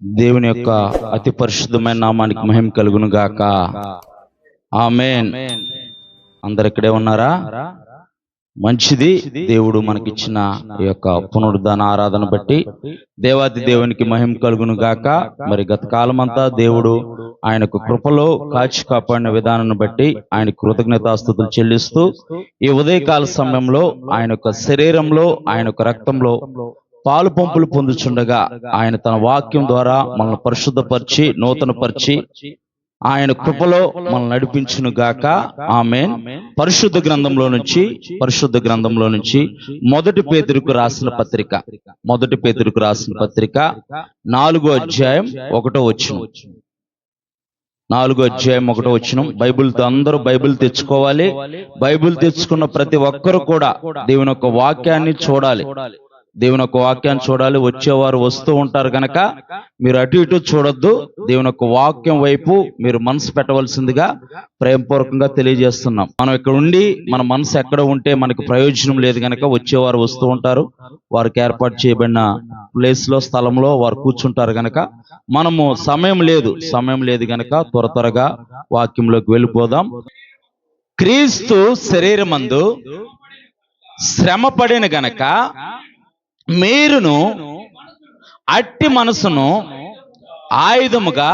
దేవుని యొక్క అతి పరిశుద్ధమైన నామానికి మహిమ కలుగును గాక. ఆమేన్. అందరు ఇక్కడే ఉన్నారా? మంచిది. దేవుడు మనకిచ్చిన ఈ యొక్క పునరుద్ధాన ఆరాధన బట్టి దేవాది దేవునికి మహిమ కలుగును గాక. మరి గత కాలమంతా దేవుడు ఆయనకు కృపలో కాచి కాపాడిన విధానాన్ని బట్టి ఆయన కృతజ్ఞతాస్తుతులు చెల్లిస్తూ ఈ ఉదయకాల సమయంలో ఆయన యొక్క శరీరంలో ఆయన యొక్క రక్తంలో పాలు పంపులు పొందుచుండగా ఆయన తన వాక్యం ద్వారా మనల్ని పరిశుద్ధపరిచి నూతనపరిచి ఆయన కృపలో మనల్ని నడిపించును గాక. ఆమేన్. పరిశుద్ధ గ్రంథంలో నుంచి మొదటి పేతురుకు రాసిన పత్రిక 4వ అధ్యాయం 1వ వచనం. 4వ అధ్యాయం 1వ వచనం. బైబిల్తో అందరూ బైబిల్ తెచ్చుకోవాలి. బైబిల్ తెచ్చుకున్న ప్రతి ఒక్కరు కూడా దేవుని యొక్క వాక్యాన్ని చూడాలి. వచ్చేవారు వస్తూ ఉంటారు కనుక మీరు అటు ఇటు చూడొద్దు. దేవుని యొక్క వాక్యం వైపు మీరు మనసు పెట్టవలసిందిగా ప్రేమపూర్వకంగా తెలియజేస్తున్నాం. మనం ఇక్కడ ఉండి మన మనసు ఎక్కడ ఉంటే మనకు ప్రయోజనం లేదు కనుక వచ్చేవారు వస్తూ ఉంటారు. వారికి ఏర్పాటు చేయబడిన ప్లేస్ లో స్థలంలో వారు కూర్చుంటారు కనుక మనము సమయం లేదు కనుక త్వరగా వాక్యంలోకి వెళ్ళిపోదాం. క్రీస్తు శరీరమందు శ్రమ పడిన గనక మీరును అట్టి మనసును ఆయుధముగా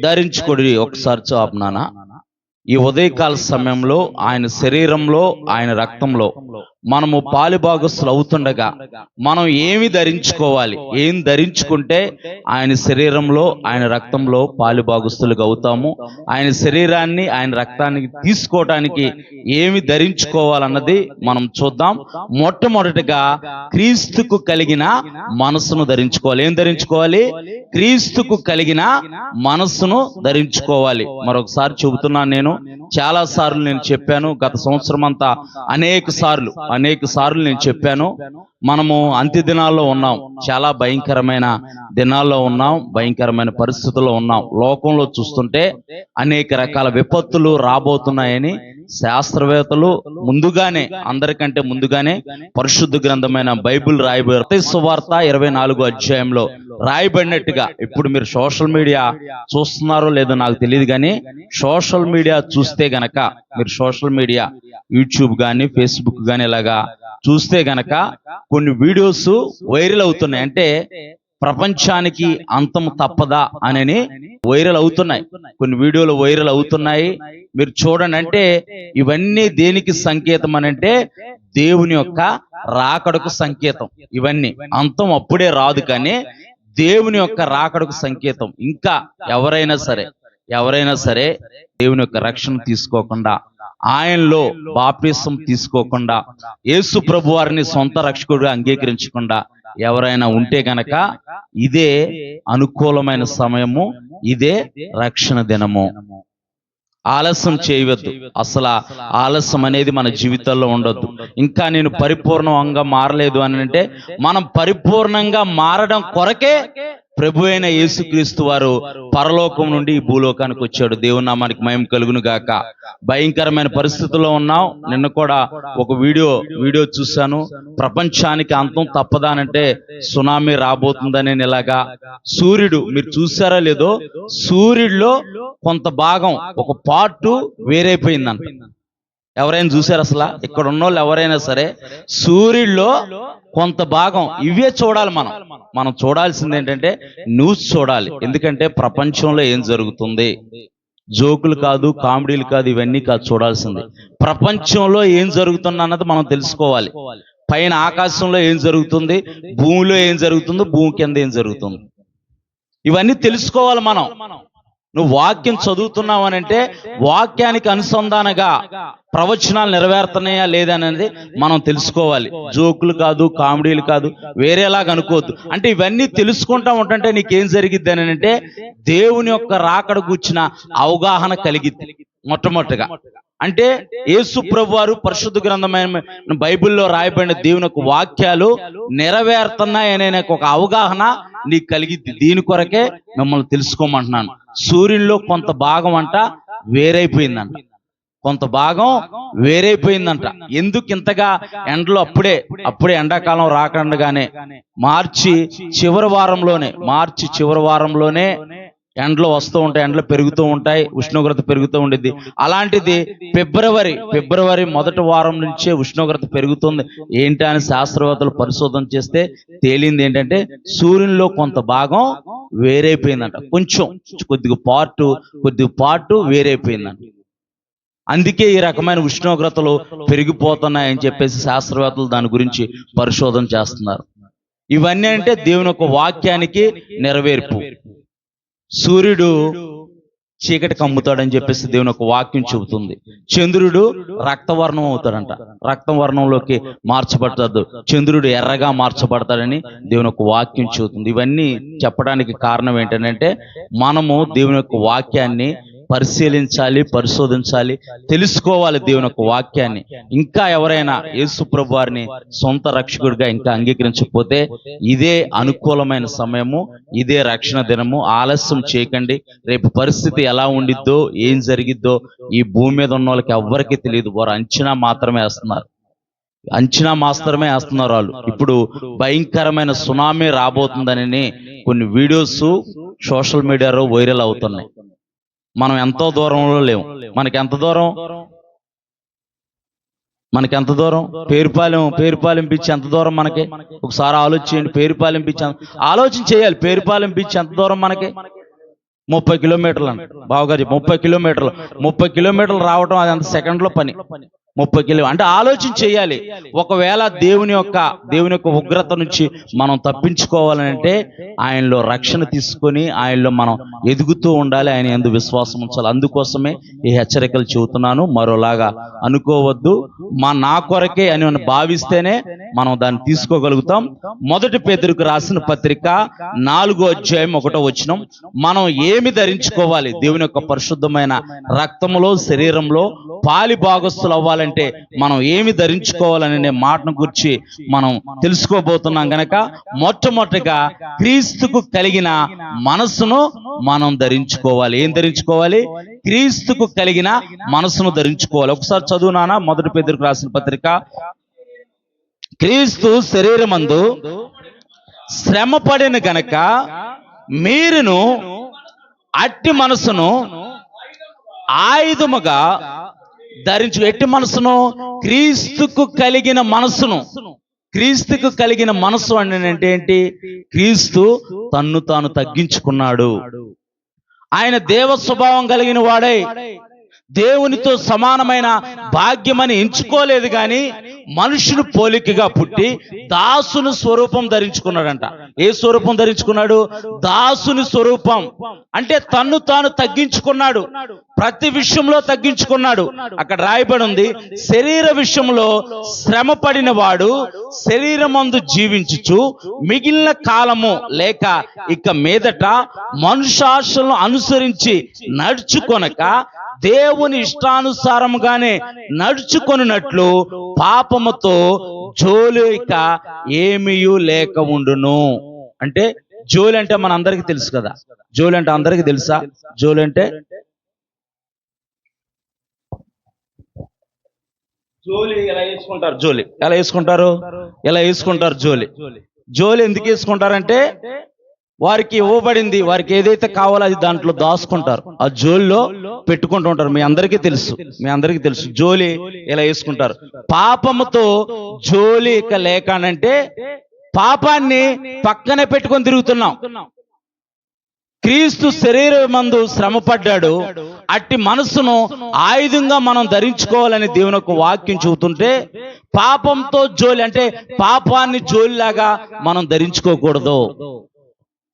ధరించుకొడి. ఒకసారి చాపునానా. ఈ ఉదయకాల సమయంలో ఆయన శరీరంలో ఆయన రక్తంలో మనము పాలిభాగస్తులు అవుతుండగా మనం ఏమి ధరించుకోవాలి? ఏం ధరించుకుంటే ఆయన శరీరంలో ఆయన రక్తంలో పాలిభాగస్తులుగా అవుతాము? ఆయన శరీరాన్ని ఆయన రక్తాన్ని తీసుకోవటానికి ఏమి ధరించుకోవాలన్నది మనం చూద్దాం. మొట్టమొదటిగా క్రీస్తుకు కలిగిన మనసును ధరించుకోవాలి. ఏం ధరించుకోవాలి? క్రీస్తుకు కలిగిన మనస్సును ధరించుకోవాలి. మరొకసారి చెబుతున్నాను. నేను చాలా సార్లు నేను చెప్పాను. గత సంవత్సరం అంతా అనేక సార్లు నేను చెప్పాను. మనము అంత్య దినాల్లో ఉన్నాం. చాలా భయంకరమైన దినాల్లో ఉన్నాం. భయంకరమైన పరిస్థితుల్లో ఉన్నాం. లోకంలో చూస్తుంటే అనేక రకాల విపత్తులు రాబోతున్నాయని శాస్త్రవేత్తలు అందరికంటే ముందుగానే పరిశుద్ధ గ్రంథమైన బైబిల్ రాయబడి సువార్త 24వ అధ్యాయంలో రాయబడినట్టుగా, ఇప్పుడు మీరు సోషల్ మీడియా చూస్తున్నారో లేదో నాకు తెలియదు, కానీ సోషల్ మీడియా చూస్తే గనక, మీరు సోషల్ మీడియా యూట్యూబ్ కానీ ఫేస్బుక్ కానీ ఇలాగా చూస్తే గనక కొన్ని వీడియోస్ వైరల్ అవుతున్నాయి. అంటే ప్రపంచానికి అంతం తప్పదా అని వైరల్ అవుతున్నాయి. కొన్ని వీడియోలు వైరల్ అవుతున్నాయి. మీరు చూడండి. అంటే ఇవన్నీ దేనికి సంకేతం అని అంటే దేవుని యొక్క రాకడకు సంకేతం. ఇవన్నీ అంతం అప్పుడే రాదు, కానీ దేవుని యొక్క రాకడకు సంకేతం. ఇంకా ఎవరైనా సరే దేవుని యొక్క రక్షణ తీసుకోకుండా, ఆయనలో బాప్తిసం తీసుకోకుండా, యేసు ప్రభు వారిని సొంత రక్షకుడిగా అంగీకరించకుండా ఎవరైనా ఉంటే గనక ఇదే అనుకూలమైన సమయము, ఇదే రక్షణ దినము. ఆలస్యం చేయవద్దు. అసలు ఆలస్యం అనేది మన జీవితాల్లో ఉండొద్దు. ఇంకా నేను పరిపూర్ణంగా మారలేదు అని అంటే మనం పరిపూర్ణంగా మారడం కొరకే ప్రభు అయిన యేసుక్రీస్తు వారు పరలోకం నుండి ఈ భూలోకానికి వచ్చాడు. దేవుని నామానికి మహిమ కలుగును గాక. భయంకరమైన పరిస్థితుల్లో ఉన్నాం. నిన్న కూడా ఒక వీడియో చూశాను. ప్రపంచానికి అంతం తప్పదానంటే సునామీ రాబోతుందని. ఇలాగా సూర్యుడు, మీరు చూసారా లేదో, సూర్యుడిలో కొంత భాగం, ఒక పార్ట్ వేరైపోయిందంట. ఎవరైనా చూసారు? అసలు ఇక్కడ ఉన్న వాళ్ళు ఎవరైనా సరే సూర్యుడిలో కొంత భాగం, ఇవే చూడాలి. మనం చూడాల్సింది ఏంటంటే న్యూస్ చూడాలి. ఎందుకంటే ప్రపంచంలో ఏం జరుగుతుంది, జోకులు కాదు, కామెడీలు కాదు, ఇవన్నీ కాదు చూడాల్సింది. ప్రపంచంలో ఏం జరుగుతుంది అన్నది మనం తెలుసుకోవాలి. పైన ఆకాశంలో ఏం జరుగుతుంది, భూమిలో ఏం జరుగుతుందో, భూమి కింద ఏం జరుగుతుంది, ఇవన్నీ తెలుసుకోవాలి మనం. నువ్వు వాక్యం చదువుతున్నావు అని అంటే వాక్యానికి అనుసంధానగా ప్రవచనాలు నెరవేరుతున్నాయా లేదనేది మనం తెలుసుకోవాలి. జోకులు కాదు, కామెడీలు కాదు, వేరేలాగా అనుకోవద్దు. అంటే ఇవన్నీ తెలుసుకుంటా ఉంటుంటే నీకేం జరిగిద్ది అని అంటే దేవుని యొక్క రాకడ కూర్చిన అవగాహన కలిగిద్ది. మొట్టమొదటిగా అంటే యేసు ప్రభు వారు పరిశుద్ధ గ్రంథమైన బైబిల్లో రాయబడిన దేవుని యొక్క వాక్యాలు నెరవేరుతున్నాయనే ఒక అవగాహన నీకు కలిగిద్ది. దీని కొరకే మిమ్మల్ని తెలుసుకోమంటున్నాను. సూర్యునిలో కొంత భాగం అంట వేరైపోయిందంట. కొంత భాగం వేరైపోయిందంట. ఎందుకు ఇంతగా ఎండలు అప్పుడే ఎండాకాలం రాకుండానే మార్చి చివరి వారంలోనే ఎండలు వస్తూ ఉంటాయి, ఎండలు పెరుగుతూ ఉంటాయి, ఉష్ణోగ్రత పెరుగుతూ ఉండేది. అలాంటిది ఫిబ్రవరి మొదటి వారం నుంచే ఉష్ణోగ్రత పెరుగుతుంది. ఏంటి అని శాస్త్రవేత్తలు పరిశోధన చేస్తే తేలింది ఏంటంటే సూర్యునిలో కొంత భాగం వేరైపోయిందంట. కొద్దిగా పార్ట్ వేరైపోయిందంట. అందుకే ఈ రకమైన ఉష్ణోగ్రతలు పెరిగిపోతున్నాయని చెప్పేసి శాస్త్రవేత్తలు దాని గురించి పరిశోధన చేస్తున్నారు. ఇవన్నీ అంటే దేవుని యొక్క వాక్యానికి నెరవేర్పు. సూర్యుడు చీకటి కమ్ముతాడని చెప్పేసి దేవుని యొక్క వాక్యం చెబుతుంది. చంద్రుడు రక్తవర్ణం అవుతాడంట, రక్తవర్ణంలోకి మార్చబడతాడు. చంద్రుడు ఎర్రగా మార్చబడతాడని దేవుని యొక్క వాక్యం చెబుతుంది. ఇవన్నీ చెప్పడానికి కారణం ఏంటంటే మనము దేవుని యొక్క వాక్యాన్ని పరిశోధించాలి, తెలుసుకోవాలి. దేవుని యొక్క వాక్యాన్ని ఇంకా ఎవరైనా యేసు ప్రభు వారిని సొంత రక్షకుడిగా ఇంకా అంగీకరించకపోతే ఇదే అనుకూలమైన సమయము, ఇదే రక్షణ దినము. ఆలస్యం చేయకండి. రేపు పరిస్థితి ఎలా ఉండిద్దో, ఏం జరిగిద్దో ఈ భూమి మీద ఉన్న వాళ్ళకి ఎవ్వరికీ తెలియదు. వారు అంచనా మాత్రమే వేస్తున్నారు వాళ్ళు. ఇప్పుడు భయంకరమైన సునామీ రాబోతుందని కొన్ని వీడియోస్ సోషల్ మీడియాలో వైరల్ అవుతున్నాయి. మనం ఎంతో దూరంలో లేవు. మనకెంత దూరం పేరుపాలెం బీచ్ ఎంత దూరం మనకి? ఒకసారి ఆలోచించండి. పేరుపాలెం బీచ్ ఆలోచన చేయాలి. పేరుపాలెం బీచ్ ఎంత దూరం మనకి? 30 కిలోమీటర్లు అంట. బావగారు 30 కిలోమీటర్లు రావటం అది అంత సెకండ్లో పని. 30 కిలో అంటే ఆలోచన చేయాలి. ఒకవేళ దేవుని యొక్క ఉగ్రత నుంచి మనం తప్పించుకోవాలంటే ఆయనలో రక్షణ తీసుకొని ఆయనలో మనం ఎదుగుతూ ఉండాలి, ఆయన యందు విశ్వాసం ఉంచాలి. అందుకోసమే ఈ హెచ్చరికలు చెబుతున్నాను. మరోలాగా అనుకోవద్దు. నా కొరకే అని మనం భావిస్తేనే మనం దాన్ని తీసుకోగలుగుతాం. మొదటి పేతురుకు రాసిన పత్రిక 4వ అధ్యాయం 1వ వచనం. మనం ఏమి ధరించుకోవాలి? దేవుని యొక్క పరిశుద్ధమైన రక్తములో శరీరంలో పాలి భాగస్తులు అవ్వాలంటే మనం ఏమి ధరించుకోవాలనే మాటను గురించి మనం తెలుసుకోబోతున్నాం గనక మొట్టమొదటిగా క్రీస్తుకు కలిగిన మనసును మనం ధరించుకోవాలి. ఏం ధరించుకోవాలి? క్రీస్తుకు కలిగిన మనసును ధరించుకోవాలి. ఒకసారి చదువునానా మొదటి పేతురుకు రాసిన పత్రిక. క్రీస్తు శరీరమందు శ్రమపడిన గనక మీరును అట్టి మనసును ఆయుధముగా ధరించు. ఎట్టి మనసును? క్రీస్తుకు కలిగిన మనసు అంటే ఏంటి? క్రీస్తు తన్ను తాను తగ్గించుకున్నాడు. ఆయన దేవ స్వభావం కలిగిన వాడై దేవునితో సమానమైన భాగ్యమని ఎంచుకోలేదు, కానీ మనుషుని పోలికగా పుట్టి దాసుని స్వరూపం ధరించుకున్నాడంట. ఏ స్వరూపం ధరించుకున్నాడు? దాసుని స్వరూపం. అంటే తన్ను తాను తగ్గించుకున్నాడు, ప్రతి విషయంలో తగ్గించుకున్నాడు. అక్కడ రాయబడి ఉంది, శరీర విషయంలో శ్రమ పడిన వాడు శరీరమందు జీవించుచు మిగిలిన కాలము లేక ఇక మీదట మనుషాశలను అనుసరించి నడుచుకొనక దేవుని ఇష్టానుసారముగానే నడుచుకొనున్నట్లు పాపముతో జోలి ఇక ఏమీయూ లేక ఉండును. అంటే జోలి అంటే మన అందరికీ తెలుసు కదా. జోలి అంటే అందరికీ తెలుసా? జోలి అంటే ఎలా వేసుకుంటారు? జోలి ఎందుకు వేసుకుంటారంటే వారికి ఇవ్వబడింది, వారికి ఏదైతే కావాలో అది దాంట్లో దాచుకుంటారు, ఆ జోలిలో పెట్టుకుంటూ ఉంటారు. మీ అందరికీ తెలుసు జోలి ఎలా వేసుకుంటారు. పాపముతో జోలి ఇక లేకనంటే పాపాన్ని పక్కనే పెట్టుకొని తిరుగుతున్నాం. క్రీస్తు శరీరమందు శ్రమపడ్డాడు, అట్టి మనసును ఆయుధంగా మనం ధరించుకోవాలని దేవుని యొక్క వాక్యం చెబుతుంటే పాపంతో జోలి అంటే పాపాన్ని జోలిలాగా మనం ధరించుకోకూడదు.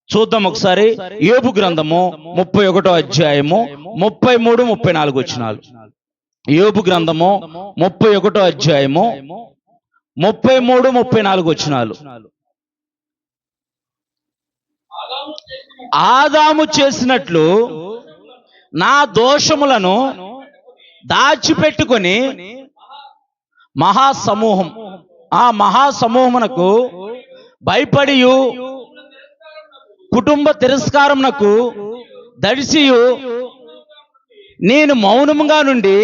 చూద్దాం ఒకసారి. యోబు గ్రంథము 31వ అధ్యాయము 33, 34 వచనాలు. యోబు గ్రంథము 31వ అధ్యాయము 33, 34 వచనాలు. ఆదాము చేసినట్లు నా దోషములను దాచిపెట్టుకొని ఆ మహాసమూహమునకు భయపడియు కుటుంబ తిరస్కారమునకు దడిసియు నేను మౌనముగా నుండి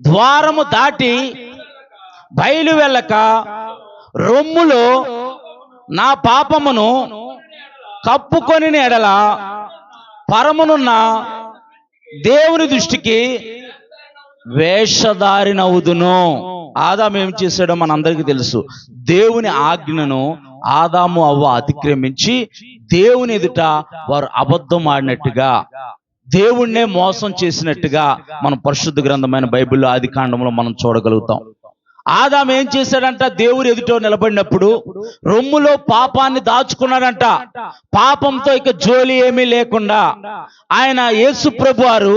ద్వారము దాటి బయలు వెళ్ళక రొమ్ములో నా పాపమును కప్పుకొని ఎడల పరమునున్న దేవుని దృష్టికి వేషధారినవుదును. ఆదాము ఏం చేశాడో మనందరికీ తెలుసు. దేవుని ఆజ్ఞను ఆదాము అవ్వ అతిక్రమించి దేవుని ఎదుట వారు అబద్ధం ఆడినట్టుగా, దేవుణ్ణే మోసం చేసినట్టుగా మనం పరిశుద్ధ గ్రంథమైన బైబిల్లో ఆది కాండంలో మనం చూడగలుగుతాం. ఆదాము ఏం చేశాడంట? దేవుని ఎదుట నిలబడినప్పుడు రొమ్ములో పాపాన్ని దాచుకున్నాడంట. పాపంతో ఇక జోలి ఏమీ లేకుండా ఆయన యేసు ప్రభు వారు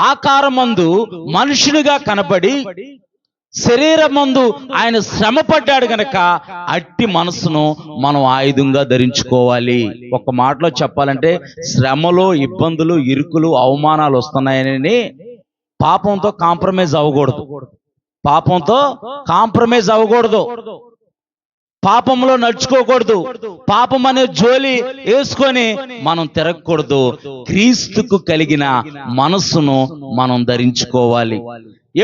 ఆకారమందు మనుషునిగా కనబడి శరీరమందు ఆయన శ్రమ పడ్డాడు గనక అట్టి మనసును మనం ఆయుధంగా ధరించుకోవాలి. ఒక మాటలో చెప్పాలంటే శ్రమలో ఇబ్బందులు, ఇరుకులు, అవమానాలు వస్తున్నాయని పాపంతో కాంప్రమైజ్ అవ్వకూడదు. పాపంతో కాంప్రమైజ్ అవ్వకూడదు. పాపంలో నడుచుకోకూడదు. పాపం అనే జోలి వేసుకొని మనం తిరగకూడదు. క్రీస్తుకు కలిగిన మనస్సును మనం ధరించుకోవాలి.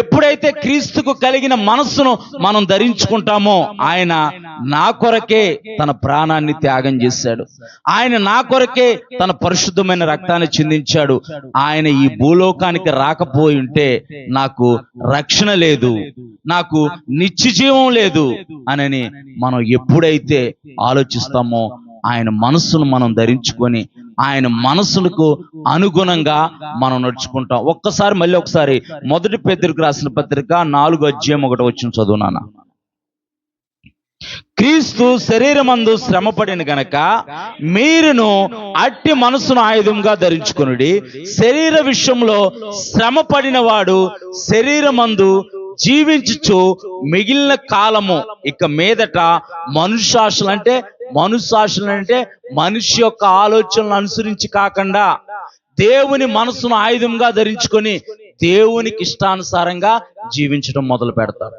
ఎప్పుడైతే క్రీస్తుకు కలిగిన మనస్సును మనం ధరించుకుంటామో, ఆయన నా కొరకే తన ప్రాణాన్ని త్యాగం చేశాడు. ఆయన నా కొరకే తన పరిశుద్ధమైన రక్తాన్ని చిందించాడు. ఆయన ఈ భూలోకానికి రాకపోయి ఉంటే నాకు రక్షణ లేదు, నాకు నిత్య జీవం లేదు అని మనం ఎప్పుడైతే ఆలోచిస్తామో, ఆయన మనస్సును మనం ధరించుకొని ఆయన మనస్సులకు అనుగుణంగా మనం నడుచుకుంటాం. మళ్ళీ ఒకసారి 1 పేతురుకు రాసిన పత్రిక 4:1 చదువునానా. క్రీస్తు శరీరమందు శ్రమపడిన గనక మీరును అట్టి మనసును ఆయుధంగా ధరించుకొనుడి. శరీర విషయంలో శ్రమ పడిన వాడు శరీరమందు జీవించుచు మిగిలిన కాలము ఇక మీదట మనుషాశలు అంటే మనిషి యొక్క ఆలోచనలు అనుసరించి కాకుండా దేవుని మనసును ఆయుధంగా ధరించుకొని దేవునికి ఇష్టానుసారంగా జీవించడం మొదలు పెడతాడు.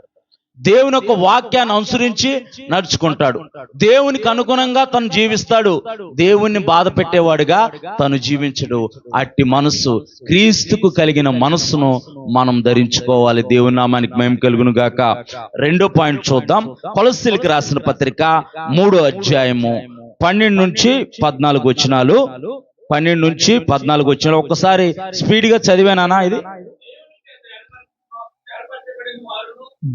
దేవుని యొక్క వాక్యాన్ని అనుసరించి నడుచుకుంటాడు. దేవునికి అనుగుణంగా తను జీవిస్తాడు. దేవుణ్ణి బాధ పెట్టేవాడుగా తను జీవించడు. అట్టి మనస్సు, క్రీస్తుకు కలిగిన మనస్సును మనం ధరించుకోవాలి. దేవుని నామానికి మహిమ కలుగును గాక. 2వ పాయింట్ చూద్దాం. కొలస్సీలకు రాసిన పత్రిక 3వ అధ్యాయము 12 నుంచి 14 వచనాలు. 12 నుంచి 14 వచనాలు ఒక్కసారి స్పీడ్ గా చదివానా? ఇది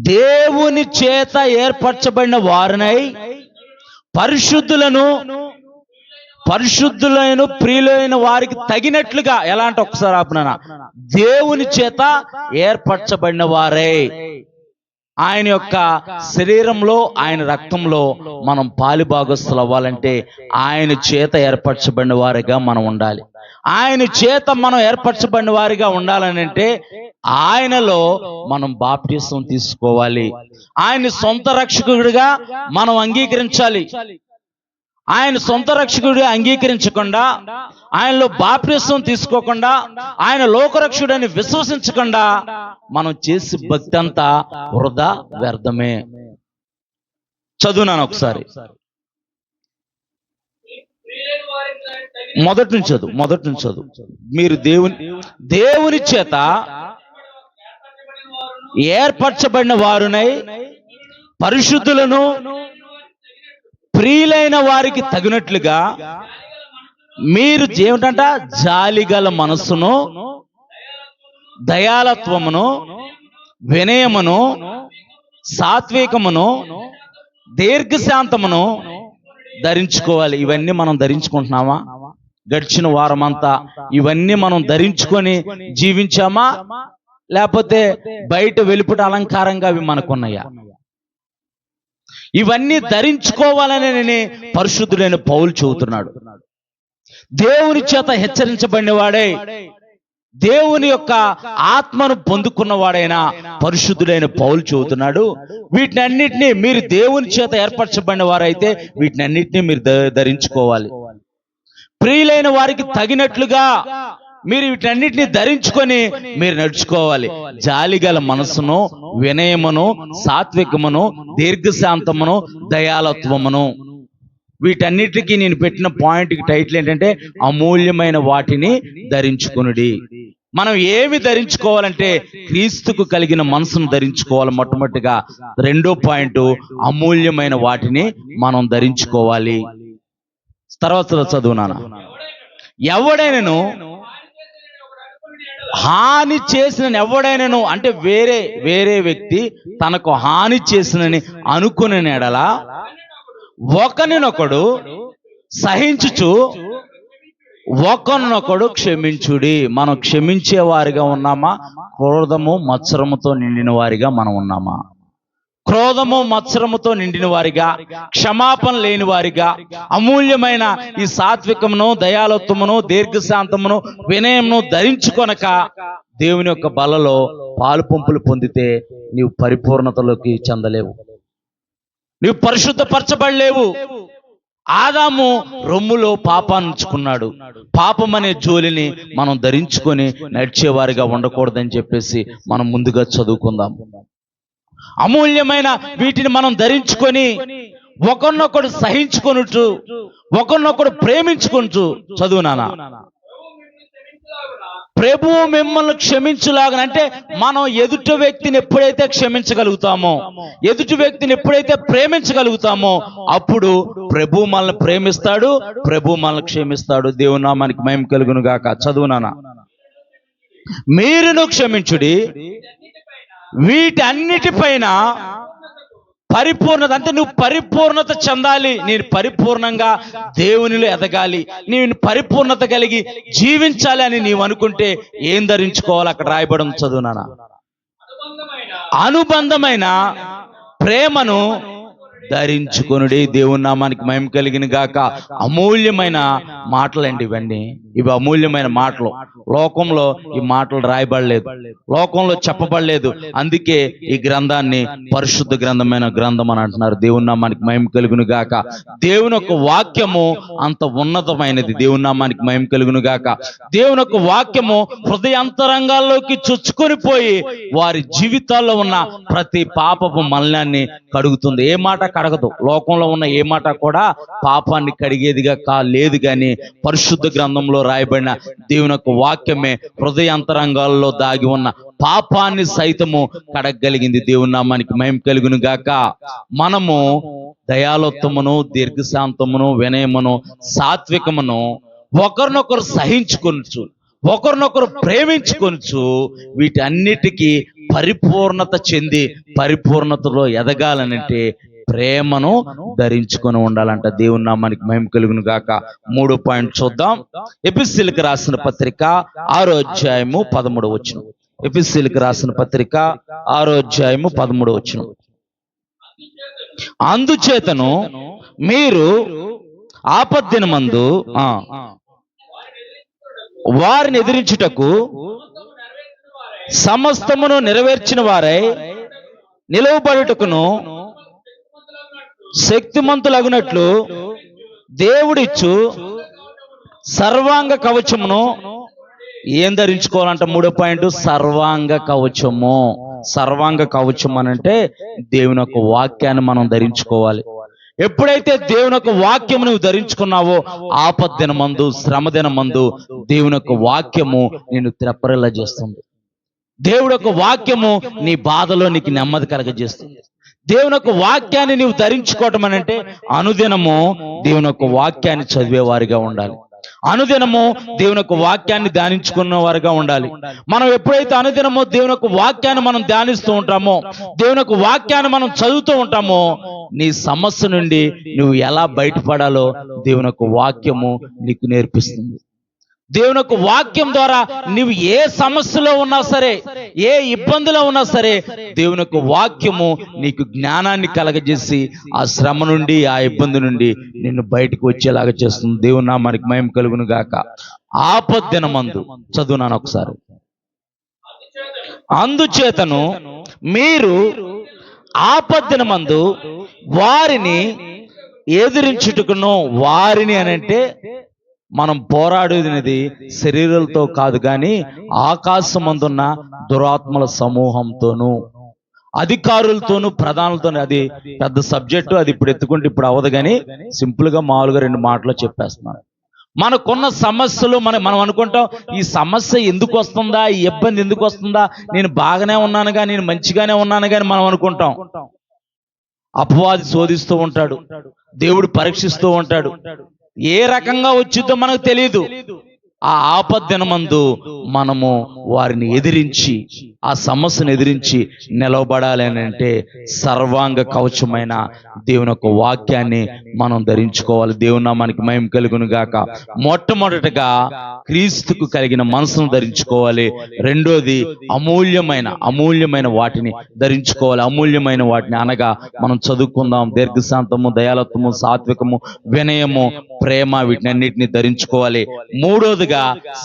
దేవుని చేత ఏర్పరచబడిన వారినై పరిశుద్ధులైన ప్రియులైన వారికి తగినట్లుగా. ఎలా అంటే ఒకసారి ఆపునా, దేవుని చేత ఏర్పరచబడిన వారై ఆయన యొక్క శరీరంలో, ఆయన రక్తంలో మనం పాలిభాగస్తులు అవ్వాలంటే ఆయన చేత ఏర్పరచబడిన వారిగా మనం ఉండాలి. ఆయన చేత మనం ఏర్పరచబడిన వారిగా ఉండాలని అంటే ఆయనలో మనం బాప్టిసం తీసుకోవాలి. ఆయన సొంత రక్షకుడిగా మనం అంగీకరించాలి. ఆయన సొంత రక్షకుడిగా అంగీకరించకుండా, ఆయనలో బాప్టిసం తీసుకోకుండా, ఆయన లోకరక్షకుడని విశ్వసించకుండా మనం చేసి భక్తి అంతా వృధా, వ్యర్థమే. చదువునాను ఒకసారి. మొదటి నుంచి చదువు. మీరు దేవుని చేత ఏర్పరచబడిన వారునై పరిశుద్ధులను ప్రియులైన వారికి తగినట్లుగా మీరు ఏమిటంట? జాలిగల మనస్సును, దయాలత్వమును, వినయమును, సాత్వికమును, దీర్ఘశాంతమును ధరించుకోవాలి. ఇవన్నీ మనం ధరించుకుంటున్నామా? గడిచిన వారమంతా ఇవన్నీ మనం ధరించుకొని జీవించామా? లేకపోతే బయట వెలుపట అలంకారంగా అవి మనకున్నాయా? ఇవన్నీ ధరించుకోవాలని పరిశుద్ధుడైన పౌలు చెబుతున్నాడు. దేవుని చేత హెచ్చరించబడిన వాడే, దేవుని యొక్క ఆత్మను పొందుకున్నవాడైనా పరిశుద్ధుడైన పౌలు చెబుతున్నాడు, వీటినన్నిటినీ మీరు దేవుని చేత ఏర్పరచబడిన వారైతే వీటినన్నిటినీ మీరు ధరించుకోవాలి. ప్రియులైన వారికి తగినట్లుగా మీరు వీటన్నిటిని ధరించుకొని మీరు నడుచుకోవాలి. జాలిగల మనసును, వినయమును, సాత్వికమును, దీర్ఘశాంతమును, దయాలత్వమును. వీటన్నిటికీ నేను పెట్టిన పాయింట్కి టైటిల్ ఏంటంటే అమూల్యమైన వాటిని ధరించుకొనుడి. మనం ఏమి ధరించుకోవాలంటే క్రీస్తుకు కలిగిన మనసును ధరించుకోవాలి. మొట్టమొదటిగా రెండో పాయింట్, అమూల్యమైన వాటిని మనం ధరించుకోవాలి. తర్వాత చదువునాను. ఎవడైనను హాని చేసిన ఎవడైనను అంటే వేరే వ్యక్తి తనకు హాని చేసినని అనుకునే ఎడల ఒకరినొకడు సహించుచు ఒకరినొకడు క్షమించుడి. మనం క్షమించే వారిగా ఉన్నామా? క్రోధము మత్సరముతో నిండిన వారిగా మనం ఉన్నామా? క్రోధము మత్సరముతో నిండిన వారిగా, క్షమాపణ లేని వారిగా, అమూల్యమైన ఈ సాత్వికమును, దయాళత్వమును, దీర్ఘశాంతమును, వినయమును ధరించుకొనక దేవుని యొక్క బలలో పాలు పంపులు పొందితే నీవు పరిపూర్ణతలోకి చెందలేవు, నీవు పరిశుద్ధపరచబడలేవు. ఆదాము రొమ్ములో పాపాన్ని ఉంచుకున్నాడు. పాపం అనే జోలిని మనం ధరించుకొని నడిచేవారిగా ఉండకూడదని చెప్పేసి మనం ముందుగా చదువుకుందాం. అమూల్యమైన వీటిని మనం ధరించుకొని ఒకరినొకడు సహించుకొనుచు ఒకరినొకడు ప్రేమించుకొనుచు. చదువునానా. ప్రభువు మిమ్మల్ని క్షమించులాగనంటే మనం ఎదుటి వ్యక్తిని ఎప్పుడైతే క్షమించగలుగుతామో, ఎదుటి వ్యక్తిని ఎప్పుడైతే ప్రేమించగలుగుతామో అప్పుడు ప్రభు మనల్ని ప్రేమిస్తాడు, ప్రభు మనల్ని క్షమిస్తాడు. దేవుని నామానికి మహిమ కలుగును గాక. చదువునానా. మీరును క్షమించుడి, వీటన్నిటిపైన పరిపూర్ణత అంటే నువ్వు పరిపూర్ణత చెందాలి. నేను పరిపూర్ణంగా దేవునిలో ఎదగాలి, నేను పరిపూర్ణత కలిగి జీవించాలి అని నీవు అనుకుంటే ఏం ధరించుకోవాలి? అక్కడ రాయబడం చదువునానా. అనుబంధమైన ప్రేమను ధరించుకొనుడి. దేవుని నామానికి మహిమ కలిగిన గాక. అమూల్యమైన మాటలండి ఇవన్నీ. ఇవి అమూల్యమైన మాటలు. లోకంలో ఈ మాటలు రాయబడలేదు, లోకంలో చెప్పబడలేదు. అందుకే ఈ గ్రంథాన్ని పరిశుద్ధ గ్రంథమైన గ్రంథం అని అంటున్నారు. దేవుని నామానికి మహిమ కలుగును గాక. దేవుని యొక్క వాక్యము అంత ఉన్నతమైనది. దేవుని నామానికి మహిమ కలుగును గాక. దేవుని యొక్క వాక్యము హృదయాంతరంగాల్లోకి చొచ్చుకొని పోయి వారి జీవితాల్లో ఉన్న ప్రతి పాపపు మలినాన్ని కడుగుతుంది. ఏ మాట కడగదు. లోకంలో ఉన్న ఏ మాట కూడా పాపాన్ని కడిగేదిగా లేదు. కానీ పరిశుద్ధ గ్రంథంలో రాయబడిన దేవుని యొక్క వాక్యమే హృదయాంతరంగాల్లో దాగి ఉన్న పాపాన్ని సైతము కడగలిగింది. దేవుని నామానికి మహిమ కలుగును గాక. మనము దయాళత్వమును, దీర్ఘశాంతమును, వినయమును, సాత్వికమును ఒకరినొకరు సహించుకొనుచు ఒకరినొకరు ప్రేమించుకొనుచు వీటన్నిటికీ పరిపూర్ణత చెంది పరిపూర్ణతలో ఎదగాలనంటే ప్రేమను ధరించుకొని ఉండాలంట. దేవుని నామానికి మహిమ కలుగును గాక. 3వ పాయింట్ చూద్దాం. ఎఫెసీయులకు రాసిన పత్రిక 6వ అధ్యాయము 13వ వచనం. ఎఫెసీయులకు రాసిన పత్రిక 6వ అధ్యాయము 13వ వచనం. అందుచేతను మీరు ఆపద్దినమందు వారిని ఎదిరించుటకు సమస్తమును నెరవేర్చిన వారై నిలవబడుటకును శక్తిమంతులగునట్లు దేవుడిచ్చు సర్వాంగ కవచమును ఏం ధరించుకోవాలంట? 3వ పాయింట్, సర్వాంగ కవచము. సర్వాంగ కవచం అనంటే దేవుని యొక్క వాక్యాన్ని మనం ధరించుకోవాలి. ఎప్పుడైతే దేవుని యొక్క వాక్యము నువ్వు ధరించుకున్నావో ఆపద్దినమందు, శ్రమ దినమందు దేవుని యొక్క వాక్యము నేను త్రెప్పరిల్లా చేస్తుంది. దేవుడి యొక్క వాక్యము నీ బాధలో నీకు నెమ్మది కలగజేస్తుంది. దేవుని యొక్క వాక్యాన్ని నీవు ధరించుకోవటం అనంటే అనుదినము దేవుని యొక్క వాక్యాన్ని చదివేవారిగా ఉండాలి. అనుదినము దేవుని యొక్క వాక్యాన్ని ధ్యానించుకున్న వారిగా ఉండాలి. మనం ఎప్పుడైతే అనుదినమో దేవుని యొక్క వాక్యాన్ని మనం ధ్యానిస్తూ ఉంటామో, దేవుని యొక్క వాక్యాన్ని మనం చదువుతూ ఉంటామో, నీ సమస్య నుండి నువ్వు ఎలా బయటపడాలో దేవుని యొక్క వాక్యము నీకు నేర్పిస్తుంది. దేవుని యొక్క వాక్యం ద్వారా నీవు ఏ సమస్యలో ఉన్నా సరే, ఏ ఇబ్బందిలో ఉన్నా సరే, దేవుని యొక్క వాక్యము నీకు జ్ఞానాన్ని కలగజేసి ఆ శ్రమ నుండి, ఆ ఇబ్బంది నుండి నిన్ను బయటకు వచ్చేలాగా చేస్తుంది. దేవుని నామానికి మహిమ కలుగును గాక. ఆపద్దినమందు చదువునాను ఒకసారి. అందుచేతను మీరు ఆపద్దినమందు వారిని ఎదిరించుటకును, వారిని అనంటే మనం పోరాడేది శరీరాలతో కాదు, కానీ ఆకాశమందున్న దురాత్మల సమూహంతోనూ, అధికారులతోనూ, ప్రధానులతోనూ. అది పెద్ద సబ్జెక్టు, అది ఇప్పుడు ఎత్తుకుంటే ఇప్పుడు అవ్వదు. కానీ సింపుల్ గా మామూలుగా 2 మాటలు చెప్పేస్తున్నాను. మనకున్న సమస్యలు మనం అనుకుంటాం, ఈ సమస్య ఎందుకు వస్తుందా, ఈ ఇబ్బంది ఎందుకు వస్తుందా, నేను బాగానే ఉన్నానుగా, నేను మంచిగానే ఉన్నానుగా అని మనం అనుకుంటాం. అపవాది శోధిస్తూ ఉంటాడు, దేవుడు పరీక్షిస్తూ ఉంటాడు. ఏ రకంగా వచ్చిద్దో మనకు తెలియదు. ఆ ఆపద్దినమందు మనము వారిని ఎదిరించి, ఆ సమస్యను ఎదిరించి నిలవబడాలి అని అంటే సర్వాంగ కవచమైన దేవుని యొక్క వాక్యాన్ని మనం ధరించుకోవాలి. దేవుని నామానికి మహిమ కలుగును గాక. మొట్టమొదటగా క్రీస్తుకు కలిగిన మనసును ధరించుకోవాలి. రెండోది అమూల్యమైన వాటిని ధరించుకోవాలి. అమూల్యమైన వాటిని అనగా మనం చదువుకుందాం, దీర్ఘశాంతము, దయాలత్వము, సాత్వికము, వినయము, ప్రేమ, వీటిని అన్నిటిని ధరించుకోవాలి. మూడోదిగా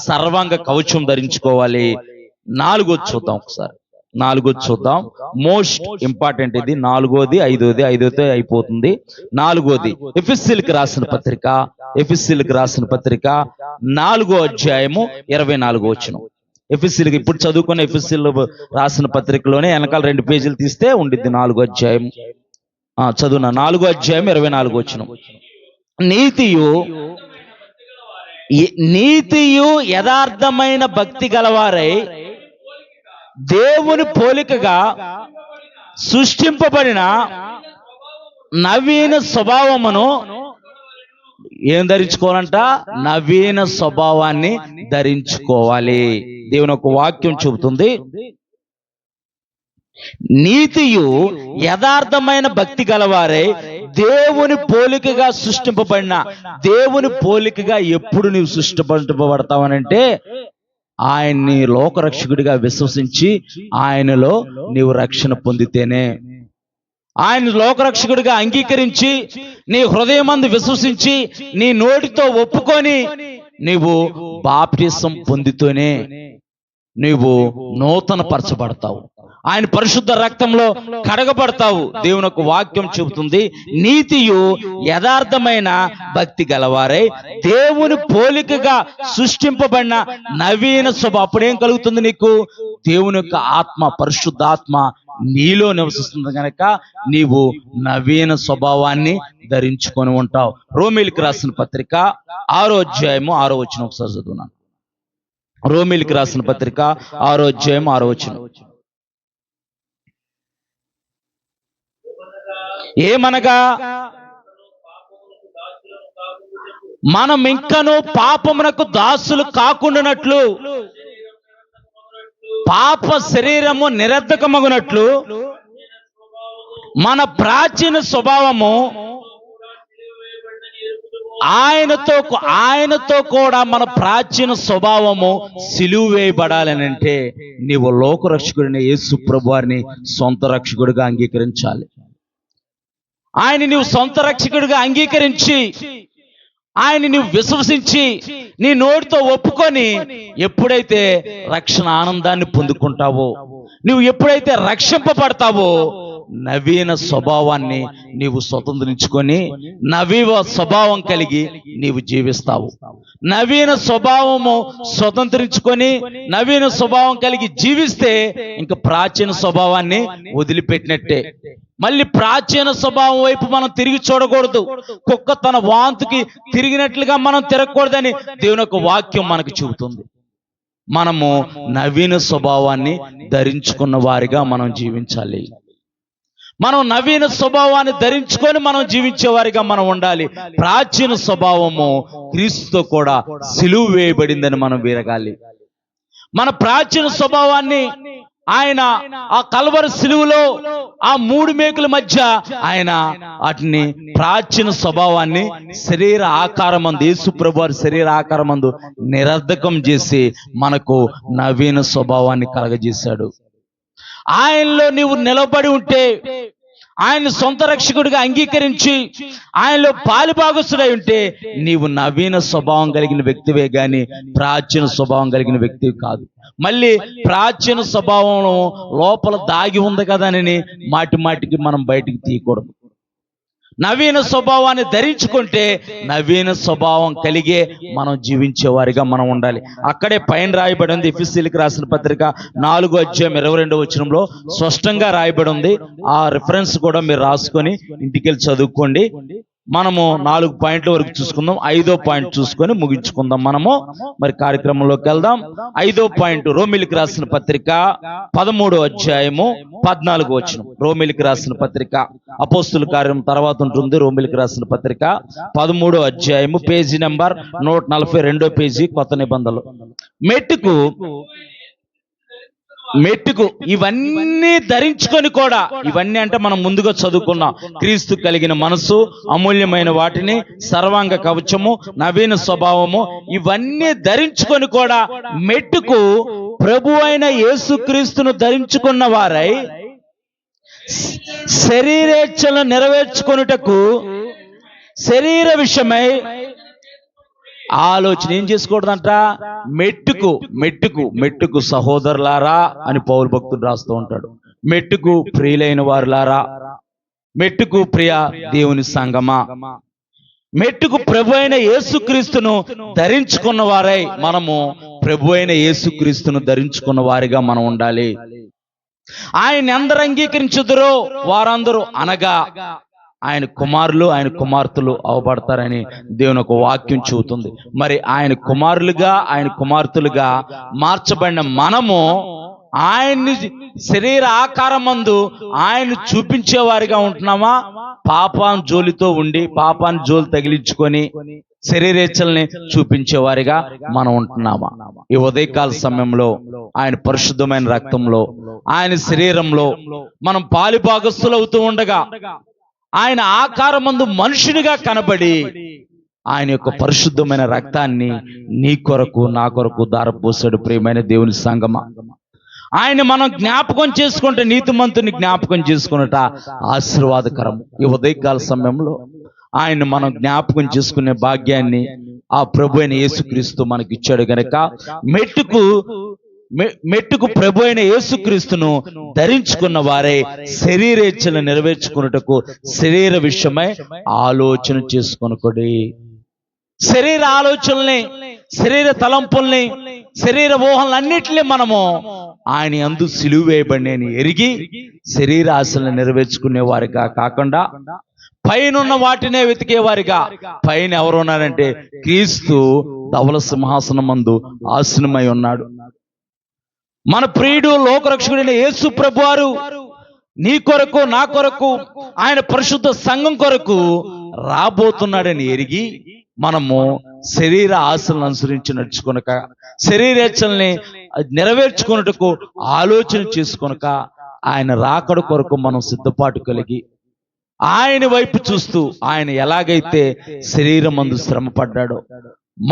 సర్వాంగ కవచం ధరించుకోవాలి. నాలుగోది చూద్దాం ఒకసారి. మోస్ట్ ఇంపార్టెంట్ ఇది. నాలుగోది ఐదోది అయిపోతుంది. నాలుగోది ఎఫెసీయులకు రాసిన పత్రిక 4వ అధ్యాయము 24వ వచనం. ఎఫెసీయులకు ఇప్పుడు చదువుకున్న ఎఫెసీయులకు రాసిన పత్రికలోనే వెనకాల 2 పేజీలు తీస్తే ఉండిద్ది 4వ అధ్యాయం. చదువున 4వ అధ్యాయం 24వ వచనం. నీతియు యథార్థమైన భక్తి గలవారై దేవుని పోలికగా సృష్టింపబడిన నవీన స్వభావమును ఏం ధరించుకోవాలంట? నవీన స్వభావాన్ని ధరించుకోవాలి. దేవుని యొక్క వాక్యం చెబుతుంది, నీతియు యథార్థమైన భక్తి గలవారే దేవుని పోలికగా సృష్టింపబడిన. దేవుని పోలికగా ఎప్పుడు నీవు సృష్టింపబడతావనంటే ఆయన్ని లోకరక్షకుడిగా విశ్వసించి ఆయనలో నీవు రక్షణ పొందితేనే. ఆయన లోకరక్షకుడిగా అంగీకరించి నీ హృదయమందు విశ్వసించి నీ నోటితో ఒప్పుకొని నీవు బాప్టిసం పొందితేనే నీవు నూతన పరచబడతావు, ఆయన పరిశుద్ధ రక్తంలో కడగబడతావు. దేవుని యొక్క వాక్యం చెబుతుంది, నీతియు యథార్థమైన భక్తి గలవారై దేవుని పోలికగా సృష్టింపబడిన నవీన స్వభావం. అప్పుడేం కలుగుతుంది నీకు? దేవుని యొక్క ఆత్మ, పరిశుద్ధాత్మ నీలో నివసిస్తుంది కనుక నీవు నవీన స్వభావాన్ని ధరించుకొని ఉంటావు. రోమీయులకు రాసిన పత్రిక 6వ అధ్యాయము 6వ వచనం ఒకసారి చదువున్నాను. రోమీయులకు రాసిన పత్రిక 6వ అధ్యాయం 6వ వచనం. ఏమనగా మనం ఇంకను పాపమునకు దాసులు కాకుండానట్లు, పాప శరీరము నిరర్ధకమగునట్లు మన ప్రాచీన స్వభావము ఆయనతో కూడా మన ప్రాచీన స్వభావము సిలువ వేయబడాలని అంటే నీవు లోకరక్షకుడిని యేసు ప్రభువారిని సొంత రక్షకుడిగా అంగీకరించాలి. ఆయన నీవు సొంత రక్షకుడిగా అంగీకరించి ఆయన నీవు విశ్వసించి నీ నోటితో ఒప్పుకొని ఎప్పుడైతే రక్షణ ఆనందాన్ని పొందుకుంటావో, నువ్వు ఎప్పుడైతే రక్షింపబడతావో నవీన స్వభావాన్ని నీవు స్వతంత్రించుకొని నవీన స్వభావం కలిగి నీవు జీవిస్తావు. నవీన స్వభావము స్వతంత్రించుకొని నవీన స్వభావం కలిగి జీవిస్తే ఇంకా ప్రాచీన స్వభావాన్ని వదిలిపెట్టినట్టే. మళ్ళీ ప్రాచీన స్వభావం వైపు మనం తిరిగి చూడకూడదు. కుక్క తన వాంతుకి తిరిగినట్లుగా మనం తిరగకూడదని దేవుని యొక్క వాక్యం మనకు చెబుతుంది. మనము నవీన స్వభావాన్ని ధరించుకున్న వారిగా మనం జీవించాలి. మనం నవీన స్వభావాన్ని ధరించుకొని మనం జీవించే వారిగా మనం ఉండాలి. ప్రాచీన స్వభావము క్రీస్తుతో కూడా సిలువ వేయబడిందని మనం విరగాలి. మన ప్రాచీన స్వభావాన్ని ఆయన ఆ కల్వరి సిలువలో ఆ 3 మేకుల మధ్య ఆయన వాటిని ప్రాచీన స్వభావాన్ని శరీర ఆకారమందు, యేసు ప్రభువారి శరీర ఆకారమందు నిరర్ధకం చేసి మనకు నవీన స్వభావాన్ని కలగజేశాడు. ఆయనలో నీవు నిలబడి ఉంటే, ఆయన సొంత రక్షకుడిగా అంగీకరించి ఆయనలో పాలిభాగస్తుడై ఉంటే నీవు నవీన స్వభావం కలిగిన వ్యక్తివే గాని ప్రాచీన స్వభావం కలిగిన వ్యక్తివి కాదు. మళ్ళీ ప్రాచీన స్వభావం లోపల దాగి ఉంది కదా అని మాటికి మనం బయటికి తీయకూడదు. నవీన స్వభావాన్ని ధరించుకుంటే నవీన స్వభావం కలిగే మనం జీవించే వారిగా మనం ఉండాలి. అక్కడే పైన రాయబడి ఉంది, ఎఫెసీయులకు రాసిన పత్రిక 4వ అధ్యాయం 22వ వచనంలో స్పష్టంగా రాయబడి ఉంది. ఆ రిఫరెన్స్ కూడా మీరు రాసుకొని ఇంటికి వెళ్ళి చదువుకోండి. మనము 4 పాయింట్ల వరకు చూసుకుందాం. 5వ పాయింట్ చూసుకొని ముగించుకుందాం. మనము మరి కార్యక్రమంలోకి వెళ్దాం. 5వ పాయింట్ రోమిలికి రాసిన పత్రిక 13వ అధ్యాయము 14వ వచనం. రోమిలికి రాసిన పత్రిక అపోస్తుల కార్యం తర్వాత ఉంటుంది. రోమిలికి రాసిన పత్రిక 13వ అధ్యాయము పేజీ నెంబర్ 142 పేజీ, కొత్త నిబంధనలు. మెట్టుకు ఇవన్నీ ధరించుకొని కూడా, ఇవన్నీ అంటే మనం ముందుగా చదువుకున్నాం. క్రీస్తు కలిగిన మనసు, అమూల్యమైన వాటిని, సర్వాంగ కవచము, నవీన స్వభావము, ఇవన్నీ ధరించుకొని కూడా మెట్టుకు ప్రభు అయిన యేసుక్రీస్తును ధరించుకున్న వారై శరీరేచ్ఛలను నెరవేర్చుకొనుటకు శరీర విషయమై ఆలోచన ఏం చేసుకోకూడదంట. మెట్టుకు సహోదరులారా అని పౌలు భక్తుడు రాస్తూ ఉంటాడు. మెట్టుకు ప్రియులైన వారులారా, మెట్టుకు ప్రియ దేవుని సంగమా, మెట్టుకు ప్రభు అయిన యేసుక్రీస్తును ధరించుకున్న వారై మనము ప్రభు అయిన యేసుక్రీస్తును ధరించుకున్న వారిగా మనం ఉండాలి. ఆయన ఎందరు అంగీకరించుదురో వారందరూ, అనగా ఆయన కుమారులు ఆయన కుమార్తెలు అవబడతారని దేవుని ఒక వాక్యం చెబుతుంది. మరి ఆయన కుమారులుగా ఆయన కుమార్తెలుగా మార్చబడిన మనము ఆయన్ని శరీర ఆకారమందు ఆయన చూపించేవారిగా ఉంటున్నామా? పాపాన్ జోలితో ఉండి పాపాన్ని జోలి తగిలించుకొని శరీరేచ్ఛల్ని చూపించేవారిగా మనం ఉంటున్నామా? ఈ ఉదయకాల సమయంలో ఆయన పరిశుద్ధమైన రక్తంలో, ఆయన శరీరంలో మనం పాలిభాగస్తులు అవుతూ ఉండగా, ఆయన ఆకారమందు మనుషునిగా కనబడి ఆయన యొక్క పరిశుద్ధమైన రక్తాన్ని నీ కొరకు నా కొరకు ధారపోసాడు. ప్రియమైన దేవుని సంగమా, ఆయన మనం జ్ఞాపకం చేసుకుంటే, నీతిమంతుని జ్ఞాపకం చేసుకున్నట ఆశీర్వాదకరం. ఈ ఉదయకాల సమయంలో ఆయన మనం జ్ఞాపకం చేసుకునే భాగ్యాన్ని ఆ ప్రభు అయిన యేసుక్రీస్తు మనకి ఇచ్చాడు గనక మెట్టుకు ప్రభు అయిన యేసుక్రీస్తును ధరించుకున్న వారే శరీరేచ్ఛను నెరవేర్చుకున్నటకు శరీర విషయమై ఆలోచన చేసుకొనుకోడి. శరీర ఆలోచనల్ని, శరీర తలంపుల్ని, శరీర ఊహలన్నిటినీ మనము ఆయన యందు సిలువ వేయబడినని ఎరిగి శరీర ఆశలను నెరవేర్చుకునే వారిగా కాకుండా పైనున్న వాటినే వెతికేవారిగా. పైన ఎవరు ఉన్నారంటే క్రీస్తు ధవల సింహాసనం మందు ఆసీనుమై ఉన్నాడు. మన ప్రియుడు లోకరక్షకుడైన యేసు ప్రభువారు నీ కొరకు నా కొరకు ఆయన పరిశుద్ధ సంఘం కొరకు రాబోతున్నాడని ఎరిగి మనము శరీర ఆశలను అనుసరించి నడుచుకొనక, శరీరేచ్ఛల్ని నెరవేర్చుకొనుటకు ఆలోచన చేసుకొనక, ఆయన రాకడ కొరకు మనం సిద్ధపాటు కలిగి ఆయన వైపు చూస్తూ, ఆయన ఎలాగైతే శరీరమందు శ్రమ పడ్డాడో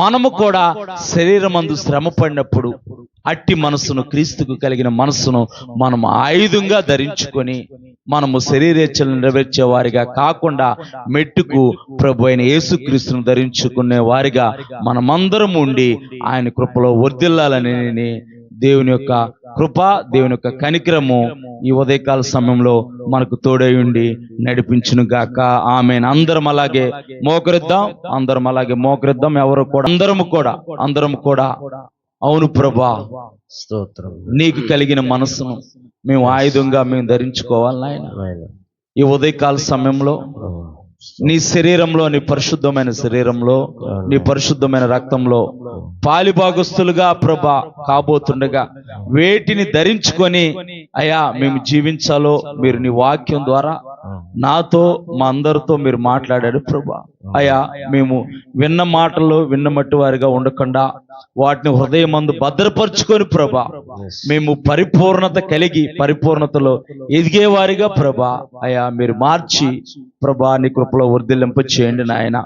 మనము కూడా శరీరమందు శ్రమ పడినప్పుడు అట్టి మనసును, క్రీస్తుకు కలిగిన మనసును మనం ఆయుధంగా ధరించుకొని మనము శరీరేచ్ఛలను నెరవేర్చే వారిగా కాకుండా మెట్టుకు ప్రభు అయిన యేసుక్రీస్తును ధరించుకునే వారిగా మనమందరం ఉండి ఆయన కృపలో వర్ధిల్లాలని దేవుని యొక్క కృప, దేవుని యొక్క కనికరము ఈ ఉదయకాల సమయంలో మనకు తోడై ఉండి నడిపించును గాక. ఆమేన్. అందరం అలాగే మోకరిద్దాం. ఎవరు కూడా అందరము కూడా అవును ప్రభా, స్తోత్రం, నీకు కలిగిన మనసును మేము ఆయుధంగా మేము ధరించుకోవాలి నాయన. ఈ ఉదయకాల సమయంలో నీ శరీరంలో, నీ పరిశుద్ధమైన శరీరంలో, నీ పరిశుద్ధమైన రక్తంలో పాలిభాగస్తులుగా ప్రభా కాబోతుండగా వేటిని ధరించుకొని అయ్యా మేము జీవించాలో మీరు నీ వాక్యం ద్వారా నాతో మా అందరితో మీరు మాట్లాడాడు ప్రభా. అయ్యా మేము విన్న మాటల్లో విన్నమట్టి వారిగా ఉండకుండా వాటిని హృదయమందు భద్రపరుచుకొని ప్రభా మేము పరిపూర్ణత కలిగి పరిపూర్ణతలో ఎదిగేవారిగా ప్రభా అయ్యా మీరు మార్చి ప్రభా నీ కృపలో వర్ధిల్లింప చేయండి నాయన.